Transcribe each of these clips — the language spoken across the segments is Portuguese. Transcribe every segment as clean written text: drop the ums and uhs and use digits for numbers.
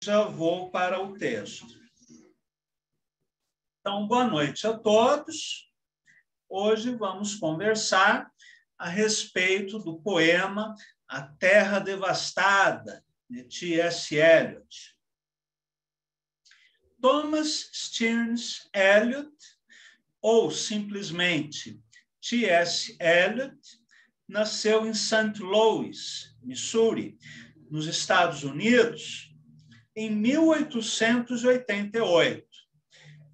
já vou para o texto. Então, boa noite a todos. Hoje vamos conversar a respeito do poema A Terra Devastada, de T.S. Eliot. Thomas Stearns Eliot, ou simplesmente T.S. Eliot, nasceu em St. Louis, Missouri, nos Estados Unidos, em 1888,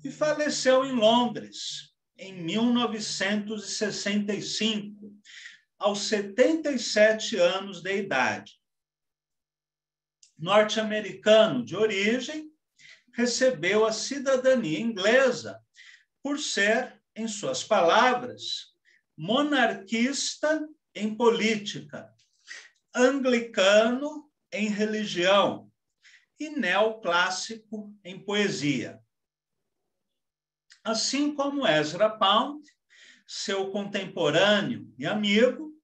e faleceu em Londres, em 1965, aos 77 anos de idade. Norte-americano de origem, recebeu a cidadania inglesa por ser, em suas palavras, monarquista em política, anglicano em religião e neoclássico em poesia. Assim como Ezra Pound, seu contemporâneo e amigo,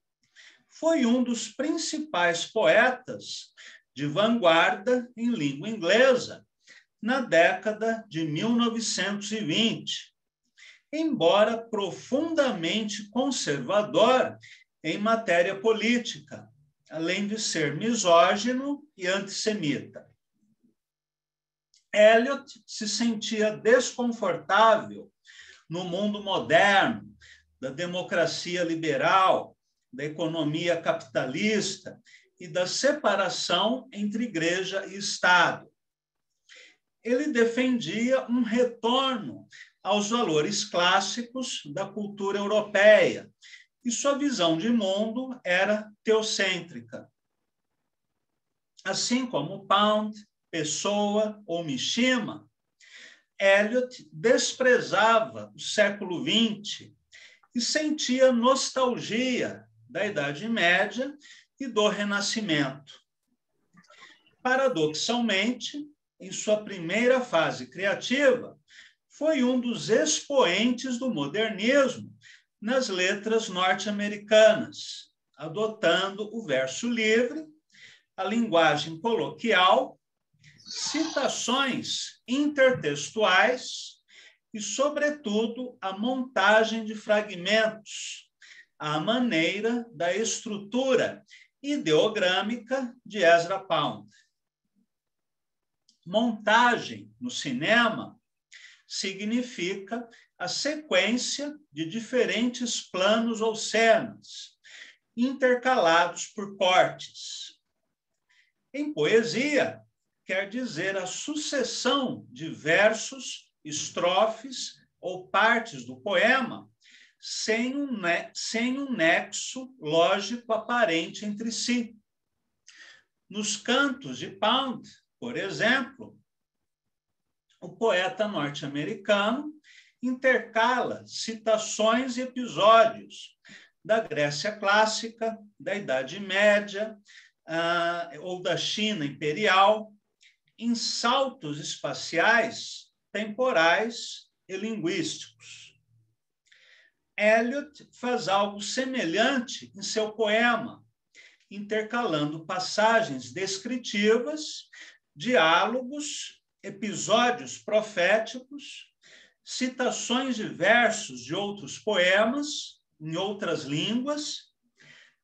foi um dos principais poetas de vanguarda em língua inglesa na década de 1920, embora profundamente conservador em matéria política, além de ser misógino e antissemita. Eliot se sentia desconfortável no mundo moderno, da democracia liberal, da economia capitalista e da separação entre igreja e Estado. Ele defendia um retorno aos valores clássicos da cultura europeia, e sua visão de mundo era teocêntrica. Assim como Pound, Pessoa ou Mishima, Eliot desprezava o século XX e sentia nostalgia da Idade Média e do Renascimento. Paradoxalmente, em sua primeira fase criativa, foi um dos expoentes do modernismo nas letras norte-americanas, adotando o verso livre, a linguagem coloquial, citações intertextuais e, sobretudo, a montagem de fragmentos, à maneira da estrutura ideogrâmica de Ezra Pound. Montagem no cinema significa a sequência de diferentes planos ou cenas, intercalados por cortes. Em poesia, quer dizer a sucessão de versos, estrofes ou partes do poema sem um nexo lógico aparente entre si. Nos cantos de Pound, por exemplo, o poeta norte-americano intercala citações e episódios da Grécia clássica, da Idade Média ou da China imperial, em saltos espaciais, temporais e linguísticos. Eliot faz algo semelhante em seu poema, intercalando passagens descritivas, diálogos, episódios proféticos, citações de versos de outros poemas em outras línguas,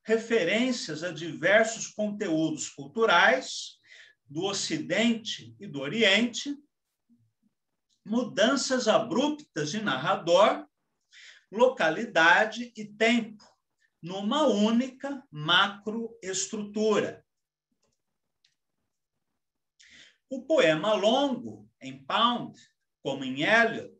referências a diversos conteúdos culturais do Ocidente e do Oriente, mudanças abruptas de narrador, localidade e tempo, numa única macroestrutura. O poema longo, em Pound, como em Eliot,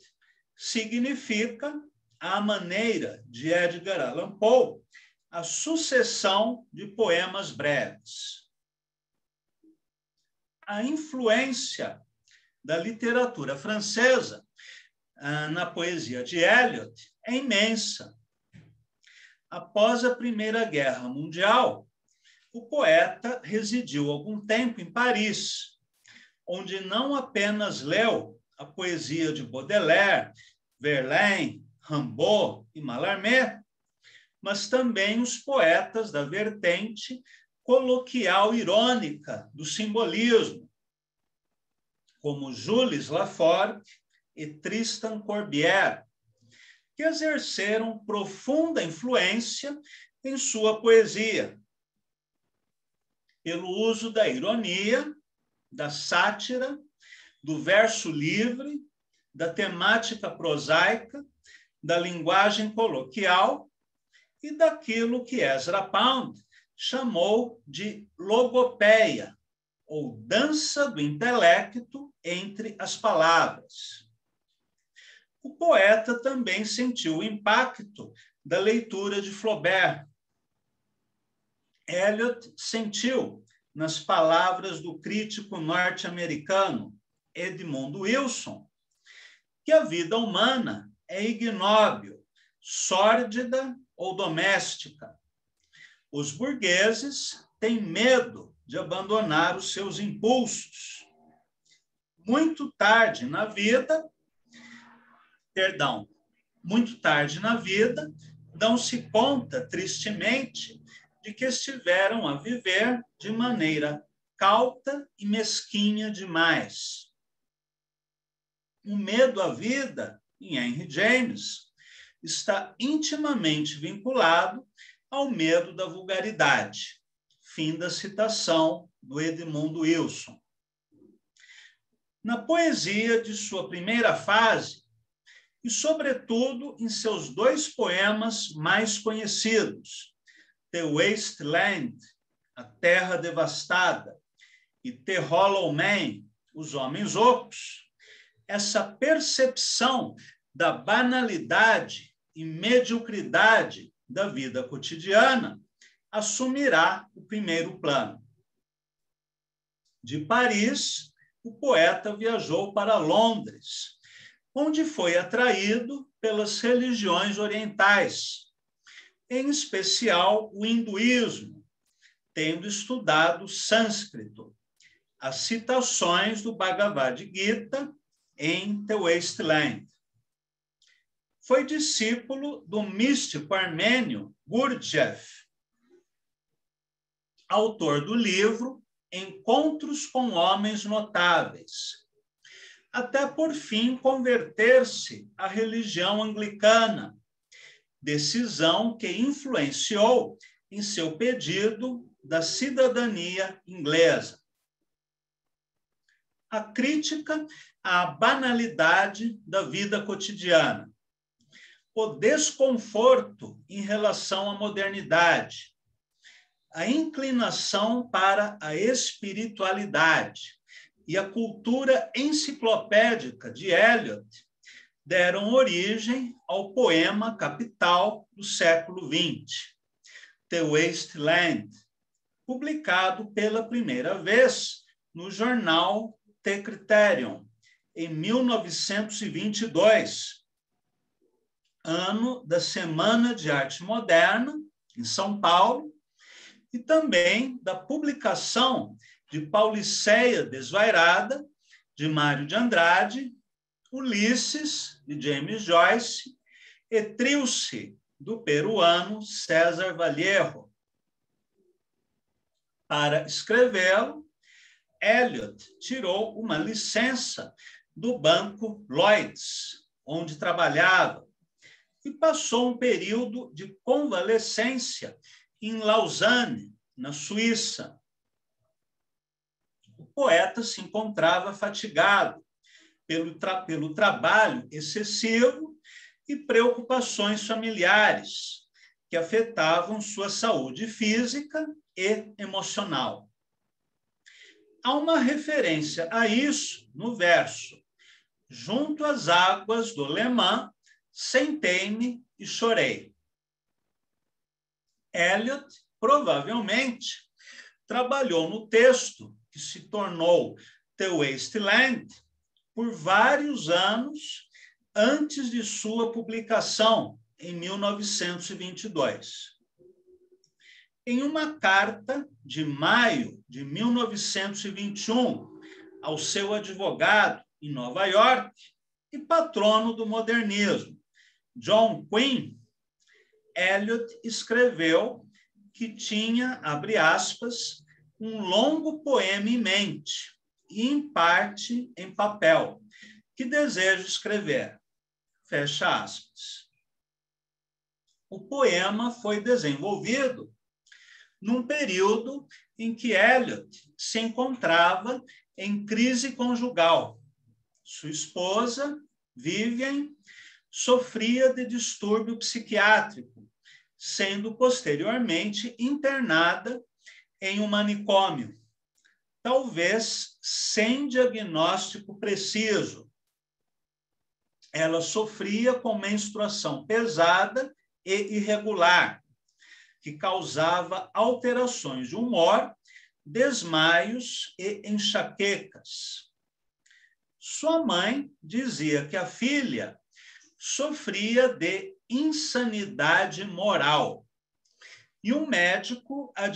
significa, à maneira de Edgar Allan Poe, a sucessão de poemas breves. A influência da literatura francesa na poesia de Eliot é imensa. Após a Primeira Guerra Mundial, o poeta residiu algum tempo em Paris, onde não apenas leu a poesia de Baudelaire, Verlaine, Rimbaud e Mallarmé, mas também os poetas da vertente coloquial irônica do simbolismo, como Jules Lafort e Tristan Corbière, que exerceram profunda influência em sua poesia, pelo uso da ironia, da sátira, do verso livre, da temática prosaica, da linguagem coloquial e daquilo que Ezra Pound chamou de logopeia, ou dança do intelecto entre as palavras. O poeta também sentiu o impacto da leitura de Flaubert. Eliot sentiu, nas palavras do crítico norte-americano Edmund Wilson, que a vida humana é ignóbil, sórdida ou doméstica. Os burgueses têm medo de abandonar os seus impulsos. Muito tarde na vida, dão-se conta, tristemente, de que estiveram a viver de maneira cauta e mesquinha demais. O medo à vida, em Henry James, está intimamente vinculado ao medo da vulgaridade. Fim da citação do Edmund Wilson. Na poesia de sua primeira fase, e sobretudo em seus dois poemas mais conhecidos, The Waste Land, A Terra Devastada, e The Hollow Man, Os Homens Ocos, essa percepção da banalidade e mediocridade da vida cotidiana assumirá o primeiro plano. De Paris, o poeta viajou para Londres, onde foi atraído pelas religiões orientais, em especial o hinduísmo, tendo estudado sânscrito, as citações do Bhagavad Gita em The Waste Land. Foi discípulo do místico armênio Gurdjieff, autor do livro Encontros com Homens Notáveis, até por fim converter-se à religião anglicana, decisão que influenciou em seu pedido da cidadania inglesa. A crítica à banalidade da vida cotidiana, o desconforto em relação à modernidade, a inclinação para a espiritualidade e a cultura enciclopédica de Eliot deram origem ao poema capital do século XX, The Waste Land, publicado pela primeira vez no jornal The Criterion, em 1922, ano da Semana de Arte Moderna, em São Paulo, e também da publicação de Pauliceia Desvairada, de Mário de Andrade, Ulisses, de James Joyce, e Trilce, do peruano César Vallejo. Para escrevê-lo, Eliot tirou uma licença do Banco Lloyds, onde trabalhava, e passou um período de convalescência em Lausanne, na Suíça. O poeta se encontrava fatigado pelo trabalho excessivo e preocupações familiares que afetavam sua saúde física e emocional. Há uma referência a isso no verso: junto às águas do Lemã, sentei-me e chorei. Eliot, provavelmente, trabalhou no texto que se tornou The Waste Land por vários anos antes de sua publicação, em 1922. Em uma carta de maio de 1921 ao seu advogado em Nova York e patrono do modernismo, John Quinn, Eliot escreveu que tinha, abre aspas, um longo poema em mente, e, em parte, em papel, que desejo escrever. Fecha aspas. O poema foi desenvolvido num período em que Eliot se encontrava em crise conjugal. Sua esposa, Vivian, sofria de distúrbio psiquiátrico, sendo posteriormente internada em um manicômio, talvez sem diagnóstico preciso. Ela sofria com menstruação pesada e irregular, que causava alterações de humor, desmaios e enxaquecas. Sua mãe dizia que a filha sofria de insanidade moral e um médico a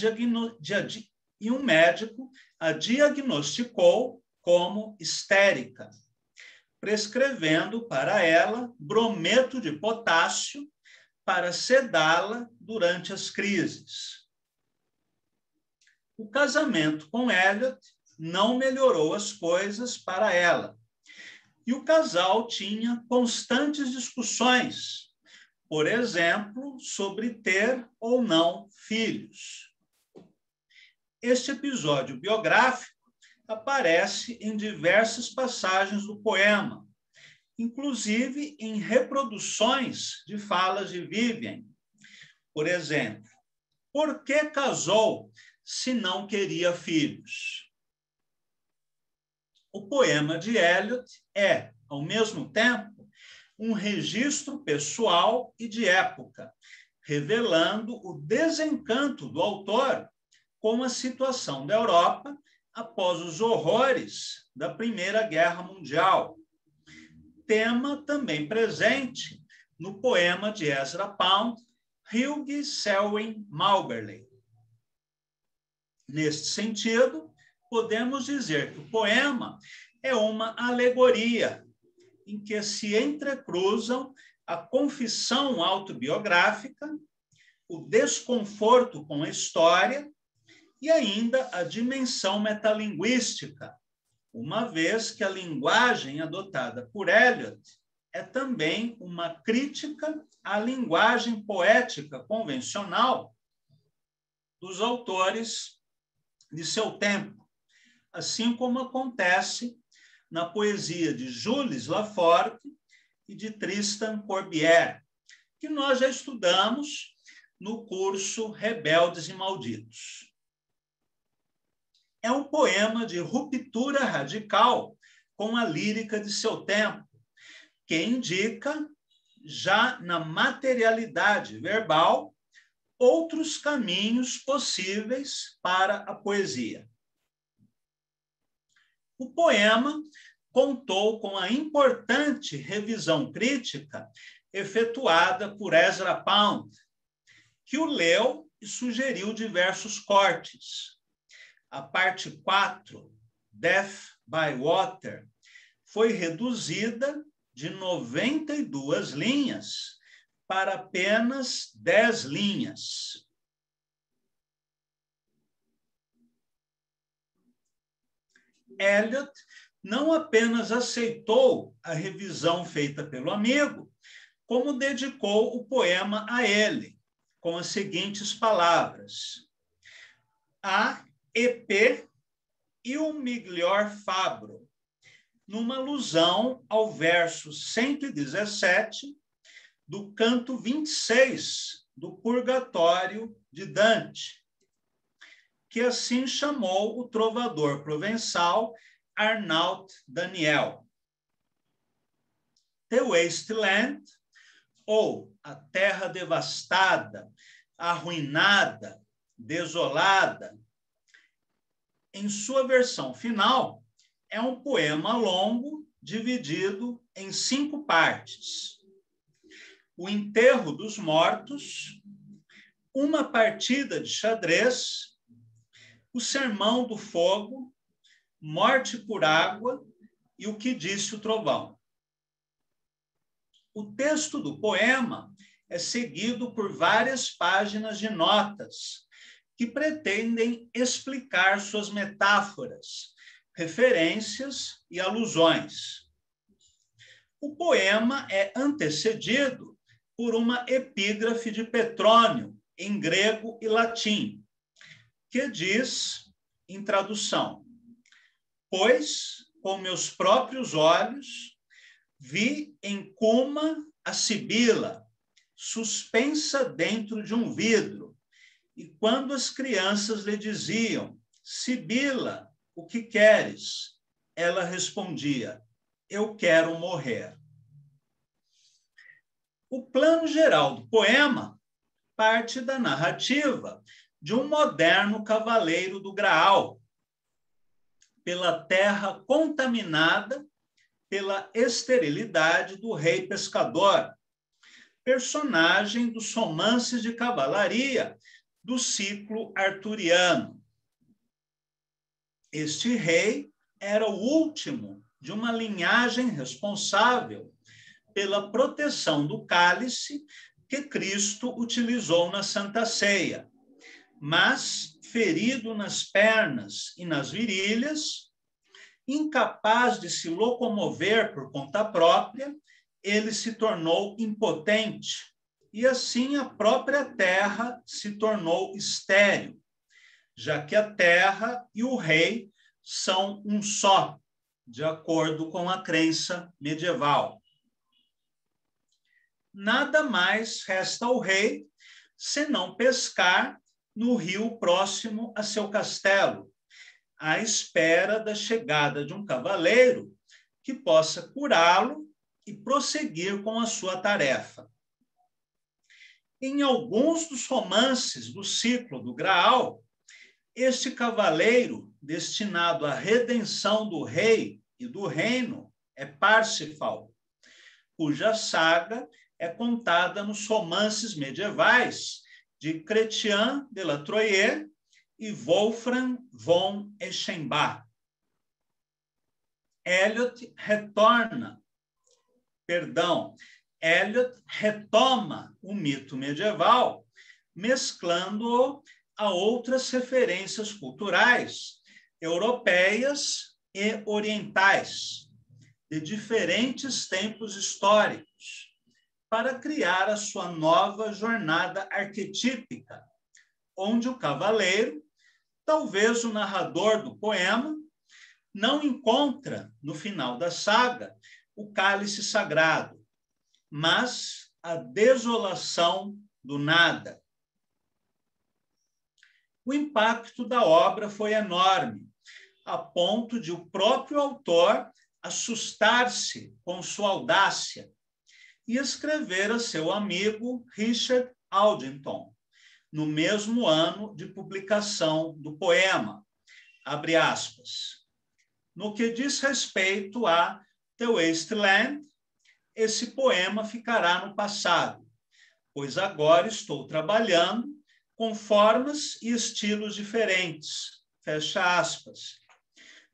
diagnosticou como histérica, prescrevendo para ela brometo de potássio para sedá-la durante as crises. O casamento com Eliot não melhorou as coisas para ela, e o casal tinha constantes discussões, por exemplo, sobre ter ou não filhos. Este episódio biográfico aparece em diversas passagens do poema, inclusive em reproduções de falas de Vivian. Por exemplo, por que casou se não queria filhos? O poema de Eliot é, ao mesmo tempo, um registro pessoal e de época, revelando o desencanto do autor com a situação da Europa após os horrores da Primeira Guerra Mundial. Tema também presente no poema de Ezra Pound, Hugh Selwyn Mauberley. Neste sentido, podemos dizer que o poema é uma alegoria em que se entrecruzam a confissão autobiográfica, o desconforto com a história e ainda a dimensão metalinguística, uma vez que a linguagem adotada por Eliot é também uma crítica à linguagem poética convencional dos autores de seu tempo, assim como acontece na poesia de Jules Laforgue e de Tristan Corbière, que nós já estudamos no curso Rebeldes e Malditos. É um poema de ruptura radical com a lírica de seu tempo, que indica, já na materialidade verbal, outros caminhos possíveis para a poesia. O poema contou com a importante revisão crítica efetuada por Ezra Pound, que o leu e sugeriu diversos cortes. A parte 4, Death by Water, foi reduzida de 92 linhas para apenas 10 linhas. Eliot não apenas aceitou a revisão feita pelo amigo, como dedicou o poema a ele, com as seguintes palavras: a EP e o miglior fabbro, numa alusão ao verso 117 do canto 26 do Purgatório de Dante, que assim chamou o trovador provençal Arnaud Daniel. The Wasteland, ou a terra devastada, arruinada, desolada, em sua versão final, é um poema longo, dividido em 5 partes. O enterro dos mortos, uma partida de xadrez, o sermão do fogo, morte por água e o que disse o trovão. O texto do poema é seguido por várias páginas de notas que pretendem explicar suas metáforas, referências e alusões. O poema é antecedido por uma epígrafe de Petrônio, em grego e latim, que diz, em tradução: pois, com meus próprios olhos, vi em Cuma a Sibila, suspensa dentro de um vidro, e quando as crianças lhe diziam: Sibila, o que queres? Ela respondia: eu quero morrer. O plano geral do poema parte da narrativa de um moderno cavaleiro do Graal, pela terra contaminada pela esterilidade do rei pescador, personagem dos romances de cavalaria do ciclo arturiano. Este rei era o último de uma linhagem responsável pela proteção do cálice que Cristo utilizou na Santa Ceia, mas, ferido nas pernas e nas virilhas, incapaz de se locomover por conta própria, ele se tornou impotente, e assim a própria terra se tornou estéril, já que a terra e o rei são um só, de acordo com a crença medieval. Nada mais resta ao rei senão pescar no rio próximo a seu castelo, à espera da chegada de um cavaleiro que possa curá-lo e prosseguir com a sua tarefa. Em alguns dos romances do ciclo do Graal, este cavaleiro, destinado à redenção do rei e do reino, é Parsifal, cuja saga é contada nos romances medievais de Chrétien de la Troye e Wolfram von Eschenbach. Eliot retoma o mito medieval, mesclando-o a outras referências culturais, europeias e orientais, de diferentes tempos históricos, para criar a sua nova jornada arquetípica, onde o cavaleiro, talvez o narrador do poema, não encontra, no final da saga, o cálice sagrado, mas a desolação do nada. O impacto da obra foi enorme, a ponto de o próprio autor assustar-se com sua audácia e escrever a seu amigo Richard Audington, no mesmo ano de publicação do poema, abre aspas, no que diz respeito a The Wasteland, esse poema ficará no passado, pois agora estou trabalhando com formas e estilos diferentes, fecha aspas.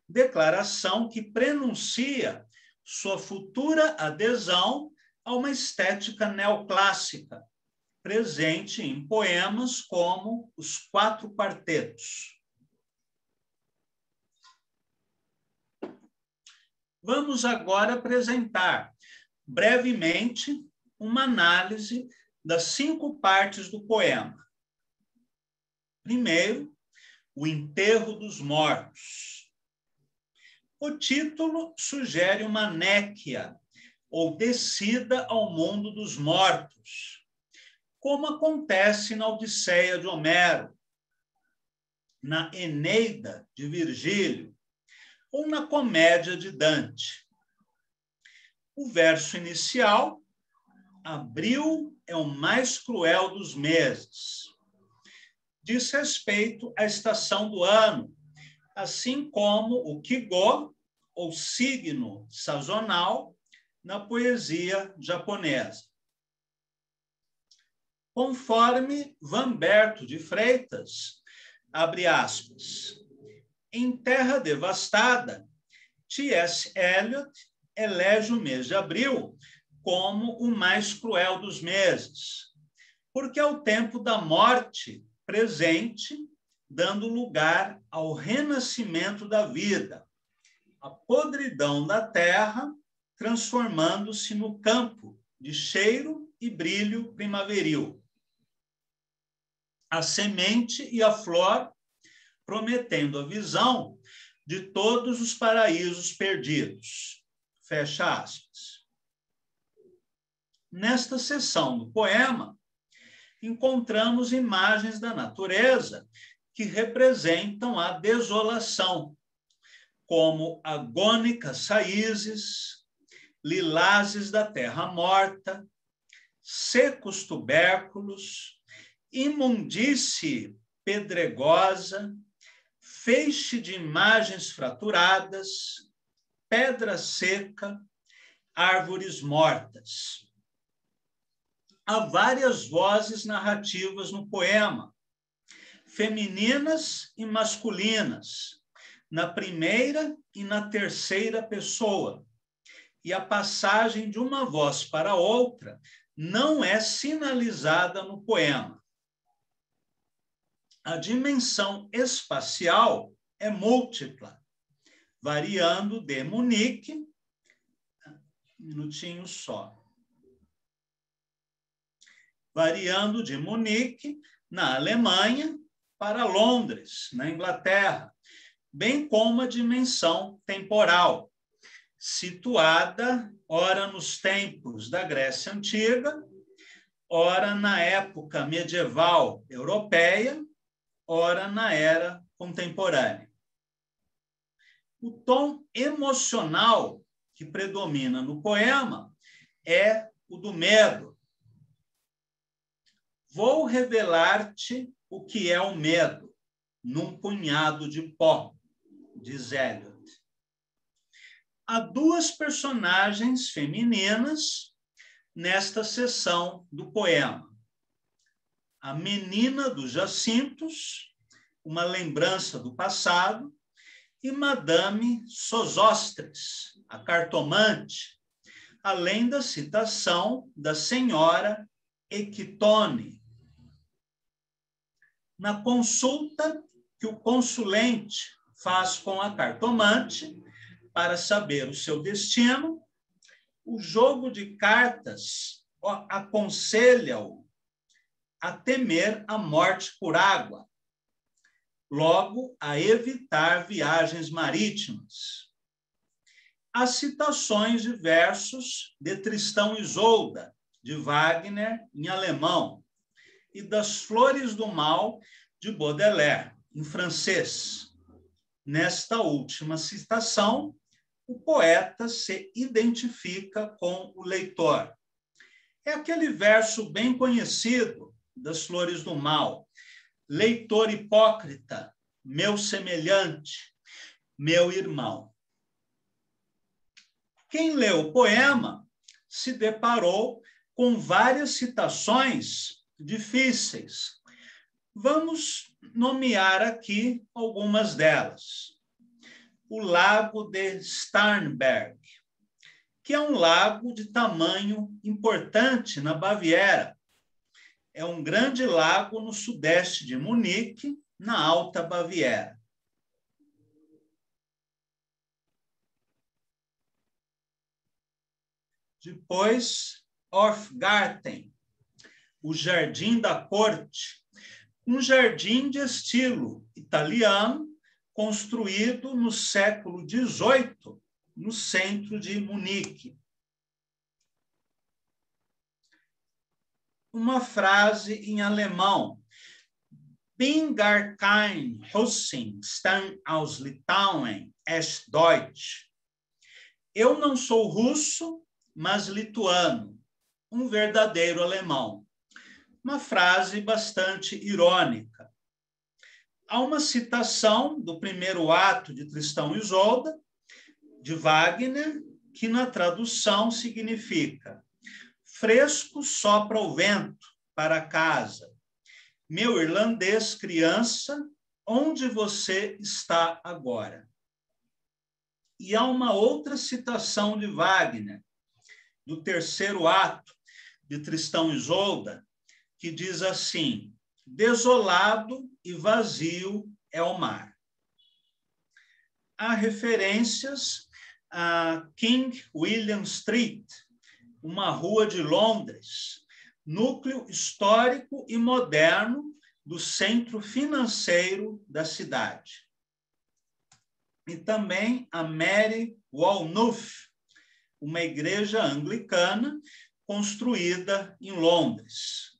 Declaração que prenuncia sua futura adesão a uma estética neoclássica, presente em poemas como Os Quatro Quartetos. Vamos agora apresentar brevemente uma análise das 5 partes do poema. Primeiro, o enterro dos mortos. O título sugere uma néquia, ou descida ao mundo dos mortos, como acontece na Odisseia de Homero, na Eneida de Virgílio, ou na Comédia de Dante. O verso inicial, abril é o mais cruel dos meses, diz respeito à estação do ano, assim como o Kigo, ou signo sazonal, na poesia japonesa. Conforme Vamberto de Freitas, abre aspas, em Terra Devastada, T.S. Eliot elege o mês de abril como o mais cruel dos meses, porque é o tempo da morte presente, dando lugar ao renascimento da vida, a podridão da terra transformando-se no campo de cheiro e brilho primaveril. A semente e a flor prometendo a visão de todos os paraísos perdidos. Fecha aspas. Nesta seção do poema, encontramos imagens da natureza que representam a desolação, como agônicas raízes, lilazes da terra morta, secos tubérculos, imundície pedregosa, feixe de imagens fraturadas, pedra seca, árvores mortas. Há várias vozes narrativas no poema, femininas e masculinas, na primeira e na terceira pessoa. E a passagem de uma voz para outra não é sinalizada no poema. A dimensão espacial é múltipla, variando de Munique, um minutinho só, variando de Munique, na Alemanha, para Londres, na Inglaterra, bem como a dimensão temporal, situada, ora nos tempos da Grécia Antiga, ora na época medieval europeia, ora na era contemporânea. O tom emocional que predomina no poema é o do medo. Vou revelar-te o que é o medo, num punhado de pó, diz Eliot. Há duas personagens femininas nesta seção do poema. A menina dos Jacintos, uma lembrança do passado, e Madame Sosostres, a cartomante, além da citação da senhora Equitone. Na consulta que o consulente faz com a cartomante para saber o seu destino, o jogo de cartas aconselha-o a temer a morte por água, logo a evitar viagens marítimas. Há citações de versos de Tristão e Isolda, de Wagner, em alemão, e das Flores do Mal, de Baudelaire, em francês. Nesta última citação, o poeta se identifica com o leitor. É aquele verso bem conhecido das Flores do Mal: leitor hipócrita, meu semelhante, meu irmão. Quem leu o poema se deparou com várias citações difíceis. Vamos nomear aqui algumas delas. O Lago de Starnberg, que é um lago de tamanho importante na Baviera. É um grande lago no sudeste de Munique, na Alta Baviera. Depois, Hofgarten, o Jardim da Corte, um jardim de estilo italiano, construído no século XVIII, no centro de Munique. Uma frase em alemão: Bin gar kein Russin, stam aus Litauen, est Deutsch. Eu não sou russo, mas lituano, um verdadeiro alemão. Uma frase bastante irônica. Há uma citação do primeiro ato de Tristão e Isolda, de Wagner, que na tradução significa: fresco sopra o vento para casa. Meu irlandês criança, onde você está agora? E há uma outra citação de Wagner, do terceiro ato de Tristão e Isolda, que diz assim: desolado e vazio é o mar. há referências a King William Street, uma rua de Londres, núcleo histórico e moderno do centro financeiro da cidade. E também a Mary Woolnough, uma igreja anglicana construída em Londres.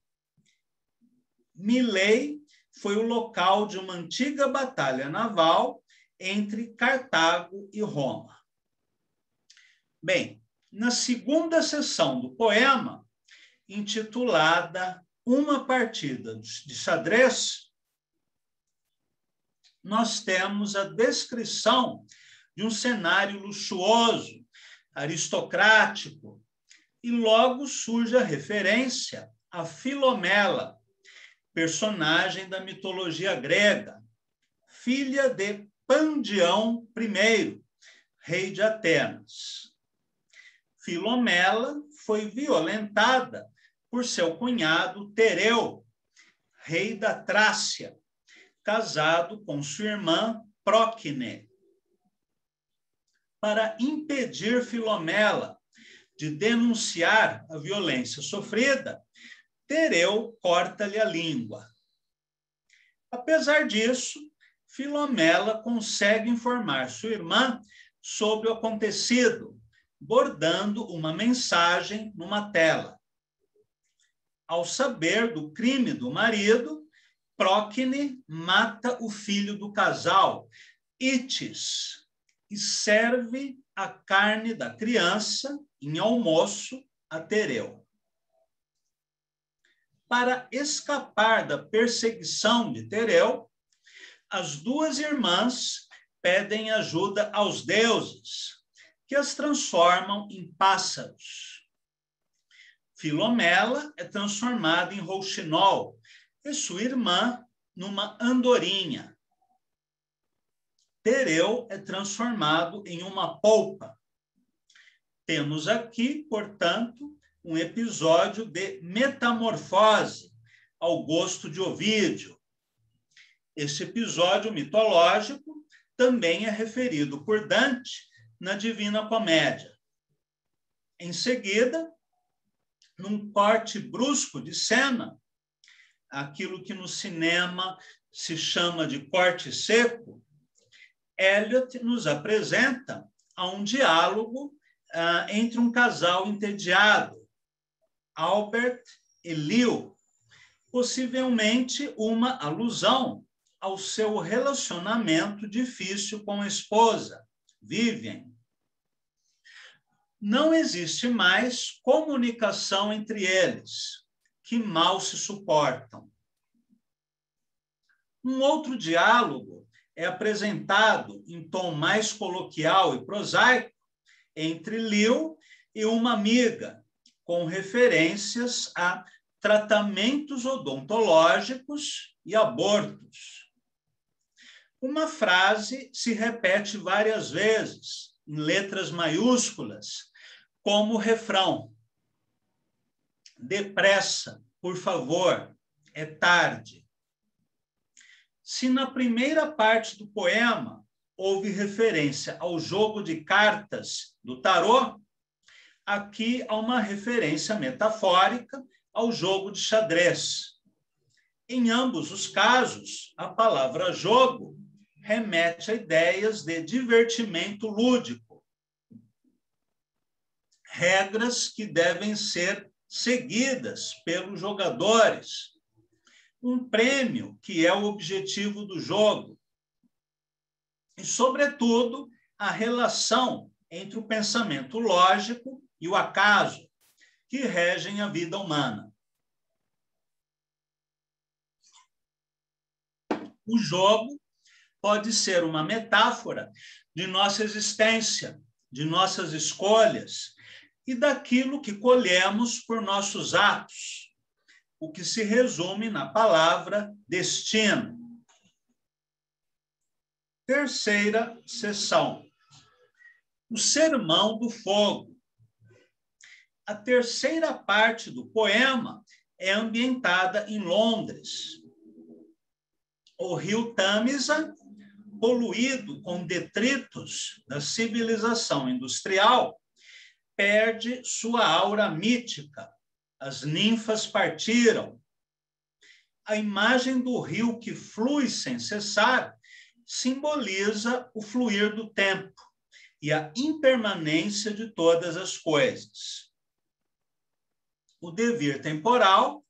Millais foi o local de uma antiga batalha naval entre Cartago e Roma. Bem, na segunda seção do poema, intitulada Uma Partida de Xadrez, nós temos a descrição de um cenário luxuoso, aristocrático, e logo surge a referência a Filomela, personagem da mitologia grega, filha de Pandião I, rei de Atenas. Filomela foi violentada por seu cunhado Tereu, rei da Trácia, casado com sua irmã Próquine. Para impedir Filomela de denunciar a violência sofrida, Tereu corta-lhe a língua. Apesar disso, Filomela consegue informar sua irmã sobre o acontecido, bordando uma mensagem numa tela. Ao saber do crime do marido, Próquine mata o filho do casal, Itis, e serve a carne da criança em almoço a Tereu. Para escapar da perseguição de Tereu, as duas irmãs pedem ajuda aos deuses, que as transformam em pássaros. Filomela é transformada em rouxinol e sua irmã numa andorinha. Tereu é transformado em uma polpa. Temos aqui, portanto, um episódio de metamorfose ao gosto de Ovídio. Esse episódio mitológico também é referido por Dante na Divina Comédia. Em seguida, num corte brusco de cena, aquilo que no cinema se chama de corte seco, Eliot nos apresenta a um diálogo entre um casal entediado, Albert e Leo, possivelmente uma alusão ao seu relacionamento difícil com a esposa, Vivian. Não existe mais comunicação entre eles, que mal se suportam. Um outro diálogo é apresentado em tom mais coloquial e prosaico entre Leo e uma amiga, com referências a tratamentos odontológicos e abortos. Uma frase se repete várias vezes, em letras maiúsculas, como refrão: depressa, por favor, é tarde. Se na primeira parte do poema houve referência ao jogo de cartas do tarô, aqui há uma referência metafórica ao jogo de xadrez. Em ambos os casos, a palavra jogo remete a ideias de divertimento lúdico, regras que devem ser seguidas pelos jogadores, um prêmio que é o objetivo do jogo, e, sobretudo, a relação entre o pensamento lógico e o acaso, que regem a vida humana. O jogo pode ser uma metáfora de nossa existência, de nossas escolhas e daquilo que colhemos por nossos atos, o que se resume na palavra destino. Terceira seção. O Sermão do Fogo. A terceira parte do poema é ambientada em Londres. O rio Tâmisa, poluído com detritos da civilização industrial, perde sua aura mítica. As ninfas partiram. A imagem do rio que flui sem cessar simboliza o fluir do tempo e a impermanência de todas as coisas. O devir temporal,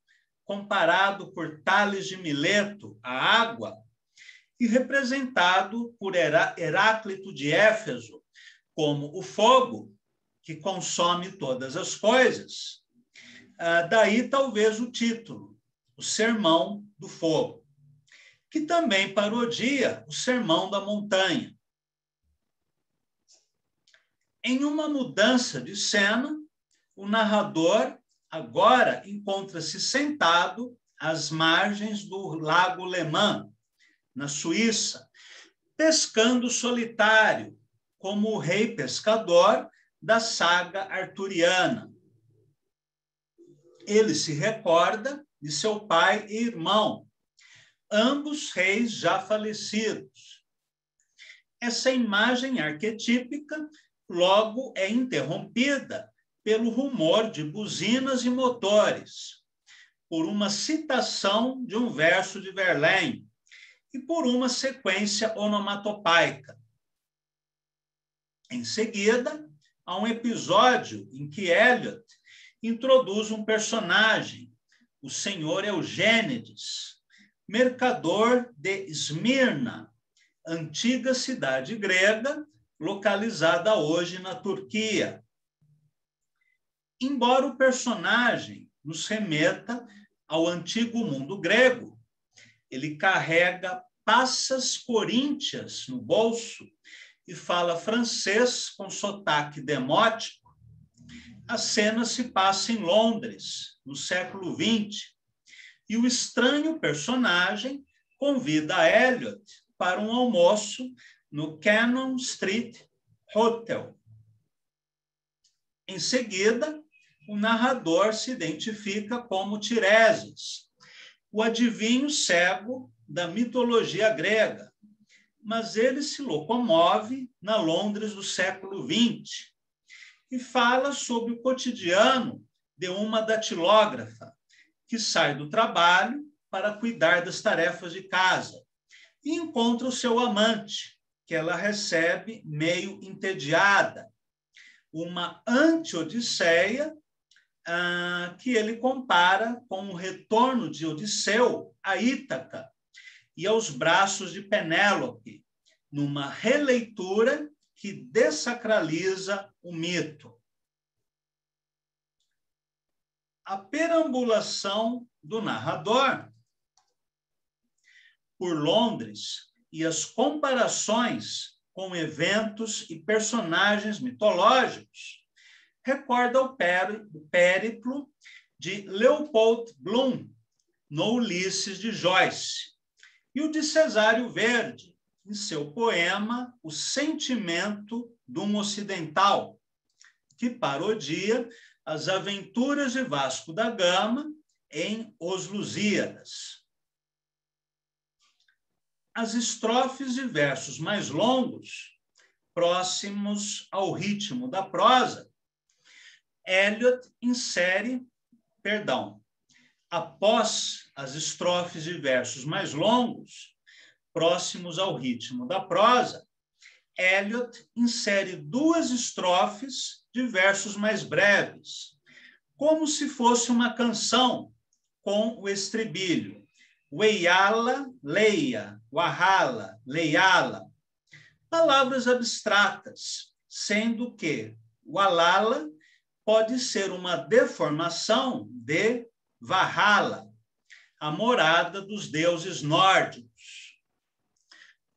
comparado por Tales de Mileto à água, e representado por Heráclito de Éfeso como o fogo, que consome todas as coisas. Daí, talvez, o título, o Sermão do Fogo, que também parodia o Sermão da Montanha. Em uma mudança de cena, o narrador agora encontra-se sentado às margens do Lago Lemán, na Suíça, pescando solitário, como o rei pescador da saga arturiana. Ele se recorda de seu pai e irmão, ambos reis já falecidos. Essa imagem arquetípica logo é interrompida pelo rumor de buzinas e motores, por uma citação de um verso de Verlaine e por uma sequência onomatopaica. Em seguida, há um episódio em que Eliot introduz um personagem, o senhor Eugênides, mercador de Esmirna, antiga cidade grega, localizada hoje na Turquia. Embora o personagem nos remeta ao antigo mundo grego, ele carrega passas coríntias no bolso e fala francês com sotaque demótico. A cena se passa em Londres, no século XX, e o estranho personagem convida Eliot para um almoço no Cannon Street Hotel. Em seguida, o narrador se identifica como Tiresias, o adivinho cego da mitologia grega, mas ele se locomove na Londres do século XX e fala sobre o cotidiano de uma datilógrafa que sai do trabalho para cuidar das tarefas de casa e encontra o seu amante, que ela recebe meio entediada, uma anti-odisseia que ele compara com o retorno de Odisseu a Ítaca e aos braços de Penélope, numa releitura que dessacraliza o mito. A perambulação do narrador por Londres e as comparações com eventos e personagens mitológicos recorda o périplo de Leopold Bloom no Ulisses de Joyce e o de Cesário Verde em seu poema O Sentimento de um Ocidental, que parodia as aventuras de Vasco da Gama em Os Lusíadas. As estrofes de versos mais longos, próximos ao ritmo da prosa, Eliot após as estrofes de versos mais longos, próximos ao ritmo da prosa, Eliot insere duas estrofes de versos mais breves, como se fosse uma canção com o estribilho. Weiala, leia, wahala, leiala. Palavras abstratas, sendo que walala pode ser uma deformação de Valhalla, a morada dos deuses nórdicos.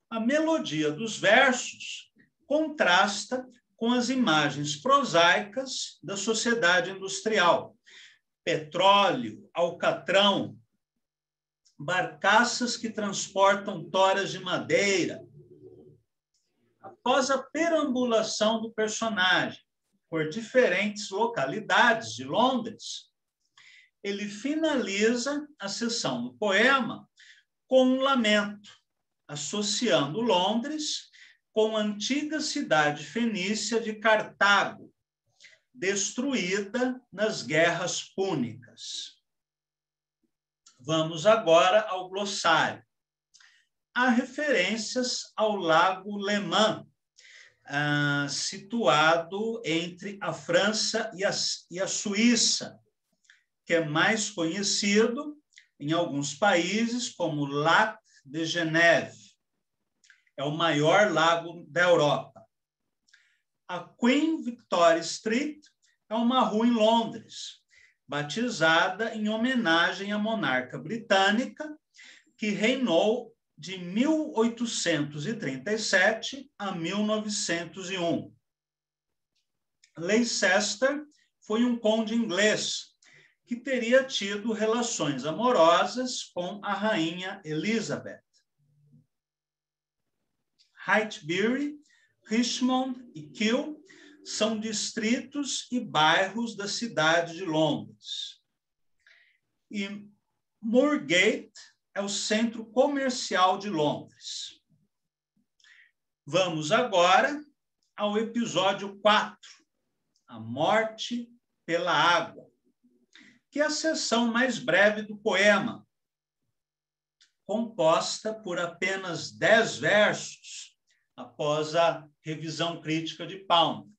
A melodia dos versos contrasta com as imagens prosaicas da sociedade industrial. Petróleo, alcatrão, barcaças que transportam toras de madeira. Após a perambulação do personagem por diferentes localidades de Londres, ele finaliza a sessão do poema com um lamento, associando Londres com a antiga cidade fenícia de Cartago, destruída nas guerras púnicas. Vamos agora ao glossário. Há referências ao Lago Léman, situado entre a França e a Suíça, que é mais conhecido em alguns países como Lac de Genève. É o maior lago da Europa. A Queen Victoria Street é uma rua em Londres, batizada em homenagem à monarca britânica, que reinou de 1837 a 1901. Leicester foi um conde inglês que teria tido relações amorosas com a rainha Elizabeth. Highbury, Richmond e Kew são distritos e bairros da cidade de Londres. E Moorgate é o centro comercial de Londres. Vamos agora ao episódio 4, a morte pela água, que é a seção mais breve do poema, composta por apenas 10 versos, após a revisão crítica de Pound,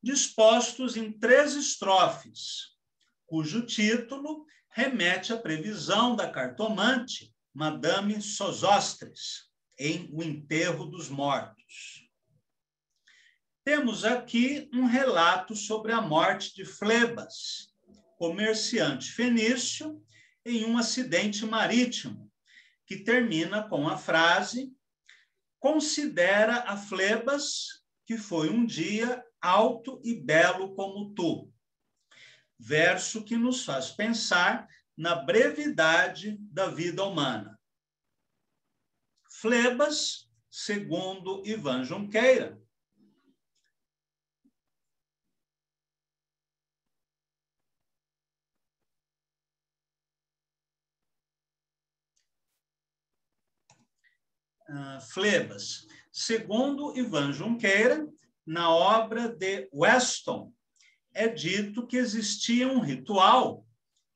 dispostos em 3 estrofes, cujo título remete à previsão da cartomante Madame Sosostres, em O Enterro dos Mortos. Temos aqui um relato sobre a morte de Flebas, comerciante fenício, em um acidente marítimo, que termina com a frase: considera a Flebas, que foi um dia alto e belo como tu. Verso que nos faz pensar na brevidade da vida humana. Flebas, segundo Ivan Junqueira, Flebas, segundo Ivan Junqueira, na obra de Weston, é dito que existia um ritual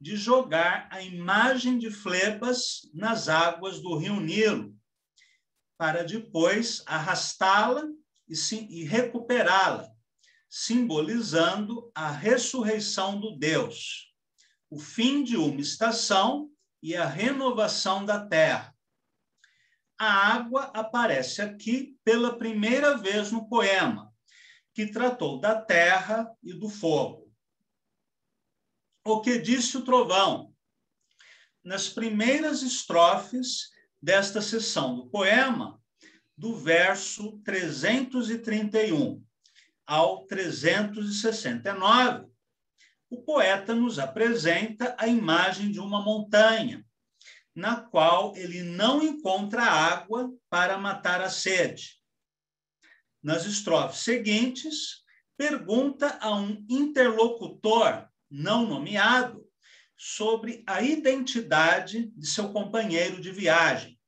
de jogar a imagem de Flebas nas águas do rio Nilo, para depois arrastá-la e recuperá-la, simbolizando a ressurreição do Deus, o fim de uma estação e a renovação da terra. A água aparece aqui pela primeira vez no poema, que tratou da terra e do fogo. O que disse o trovão? Nas primeiras estrofes desta seção do poema, do verso 331 ao 369, o poeta nos apresenta a imagem de uma montanha, na qual ele não encontra água para matar a sede. Nas estrofes seguintes, pergunta a um interlocutor não nomeado sobre a identidade de seu companheiro de viagem.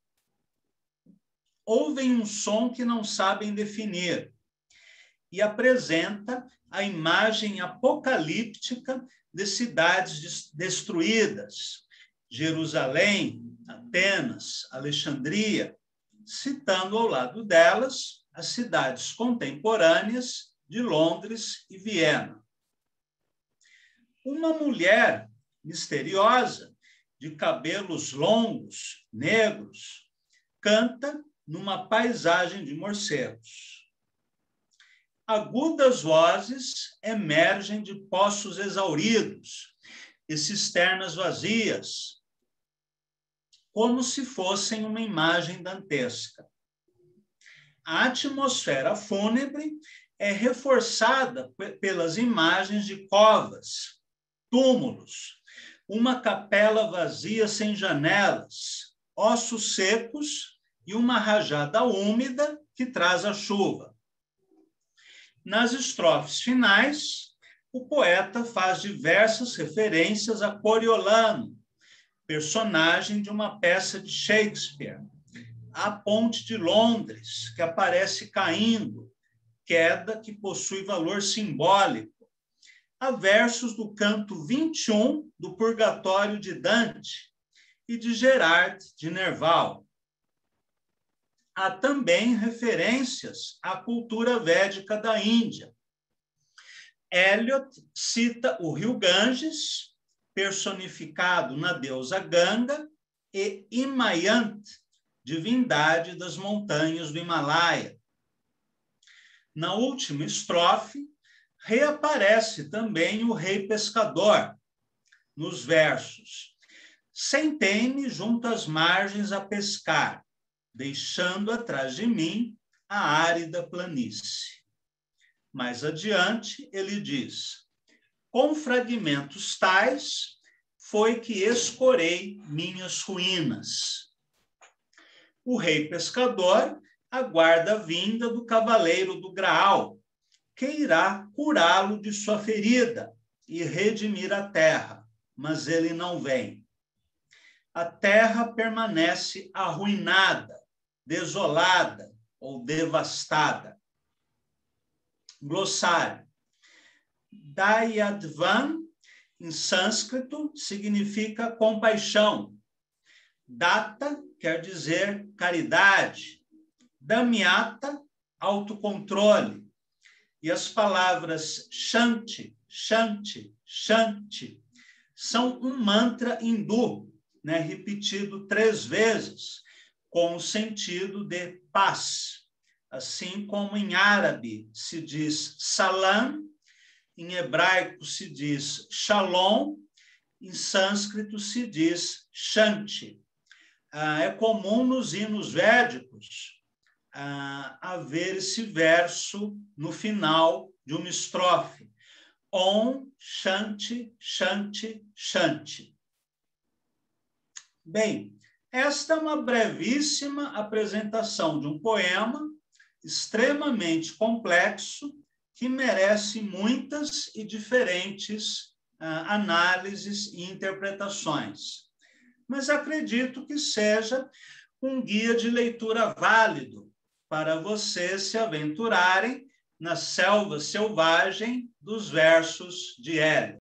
Ouvem um som que não sabem definir e apresenta a imagem apocalíptica de cidades destruídas, Jerusalém, Atenas, Alexandria, citando ao lado delas as cidades contemporâneas de Londres e Viena. Uma mulher misteriosa, de cabelos longos, negros, canta numa paisagem de morcegos. Agudas vozes emergem de poços exauridos e cisternas vazias, como se fossem uma imagem dantesca. A atmosfera fúnebre é reforçada pelas imagens de covas, túmulos, uma capela vazia sem janelas, ossos secos e uma rajada úmida que traz a chuva. Nas estrofes finais, o poeta faz diversas referências a Coriolano, personagem de uma peça de Shakespeare, a Ponte de Londres, que aparece caindo, queda que possui valor simbólico. Há versos do canto 21 do Purgatório de Dante e de Gerard de Nerval. Há também referências à cultura védica da Índia. Eliot cita o rio Ganges, personificado na deusa Ganga, e Himayant, divindade das montanhas do Himalaia. Na última estrofe, reaparece também o rei pescador, nos versos: sentei-me junto às margens a pescar, deixando atrás de mim a árida planície. Mais adiante, ele diz: com fragmentos tais foi que escorei minhas ruínas. O rei pescador aguarda a vinda do cavaleiro do Graal, que irá curá-lo de sua ferida e redimir a terra, mas ele não vem. A terra permanece arruinada, desolada ou devastada. Glossário. Dayadvan, em sânscrito, significa compaixão. Data quer dizer caridade. Damyata, autocontrole. E as palavras Shanti, Shanti, Shanti são um mantra hindu, né, repetido 3 vezes, com o sentido de paz. Assim como em árabe se diz salam, em hebraico se diz shalom, em sânscrito se diz shanti. É comum nos hinos védicos haver esse verso no final de uma estrofe. Om, Shanti, Shanti, Shanti. Bem, esta é uma brevíssima apresentação de um poema extremamente complexo que merece muitas e diferentes análises e interpretações. Mas acredito que seja um guia de leitura válido para vocês se aventurarem na selva selvagem dos versos de Eliot.